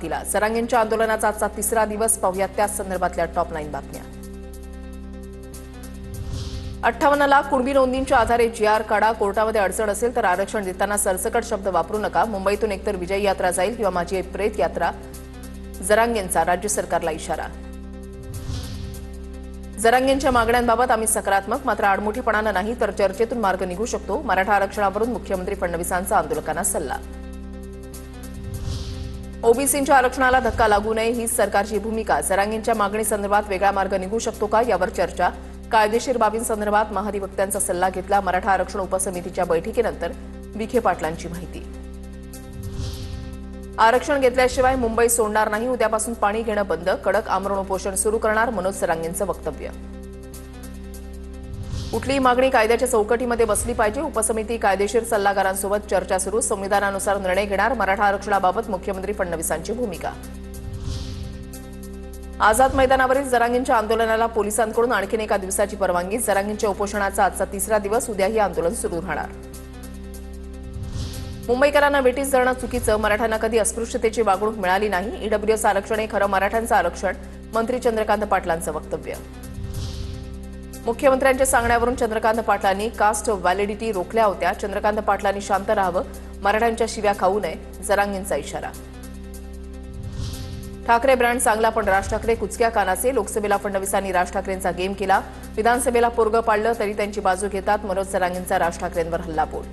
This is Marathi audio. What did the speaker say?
दिला। जरांगेंच्या आंदोलनाचा आजचा तिसरा दिवस, पाहूयात त्या संदर्भातल्या टॉप 9 बातम्या। 58 लाख कुणबी नोंदींच्या आधारे जीआर काढा, कोर्टामध्ये अडचण असेल तर आरक्षण देताना सरसकट शब्द वापरू नका। मुंबईतून एकतर विजय यात्रा जाईल किंवा माझी प्रेत यात्रा, जरांगेंचा राज्य सरकारला इशारा। जरांगेंच्या मागण्यांबाबत आम्ही सकारात्मक, मात्र आडमुठेपणानं नाही तर चर्चेतून मार्ग निघू शकतो। मराठा आरक्षणावरून मुख्यमंत्री फडणवीसांचा आंदोलकांना सल्ला। ओबीसींच्या आरक्षणाला धक्का लागू नये हीच सरकारची भूमिका। जरांगेंच्या मागणीसंदर्भात वेगळा मार्ग निघू शकतो का, यावर चर्चा। कायदेशीर बाबींसंदर्भात महाधिवक्त्यांचा सल्ला घेतला। मराठा आरक्षण उपसमितीच्या बैठकीनंतर विखे पाटलांची माहिती। आरक्षण घेतल्याशिवाय मुंबई सोडणार नाही, उद्यापासून पाणी घेणं बंद, कडक आमरण उपोषण सुरू करणार, मनोज जरांगेंचं वक्तव्य। कुठलीही मागणी कायद्याच्या चौकटीमध्ये बसली पाहिजे, उपसमिती कायदेशीर सल्लागारांसोबत चर्चा सुरू, संविधानानुसार निर्णय घेणार। मराठा आरक्षणाबाबत मुख्यमंत्री फडणवीसांची भूमिका। आझाद मैदानावरील जरांगेंच्या आंदोलनाला पोलिसांकडून आणखीन एका दिवसाची परवानगी। जरांगेंच्या उपोषणाचा आजचा तिसरा दिवस, उद्याही आंदोलन सुरू राहणार। मुंबईकरांना वेठीस धरणं चुकीचं, मराठ्यांना कधी अस्पृश्यतेची वागणूक मिळाली नाही। ईडब्ल्यूएस आरक्षण हे खरं मराठ्यांचं आरक्षण, मंत्री चंद्रकांत पाटलांचं वक्तव्य। मुख्यमंत्र्यांच्या सांगण्यावरून चंद्रकांत पाटलांनी कास्ट व्हॅलिडिटी रोखल्या होत्या। चंद्रकांत पाटलांनी शांत राहावं, मराठ्यांच्या शिव्या खाऊ नये, जरांगेंचा इशारा। ठाकरे ब्रँड चांगला पण राज ठाकरे कुचक्या कानाचे, लोकसभेला फडणवीसांनी राज ठाकरेंचा गेम केला, विधानसभेला पोरगं पाडलं तरी त्यांची बाजू घेतात, मनोज जरांगेंचा राज ठाकरेंवर हल्लाबोल।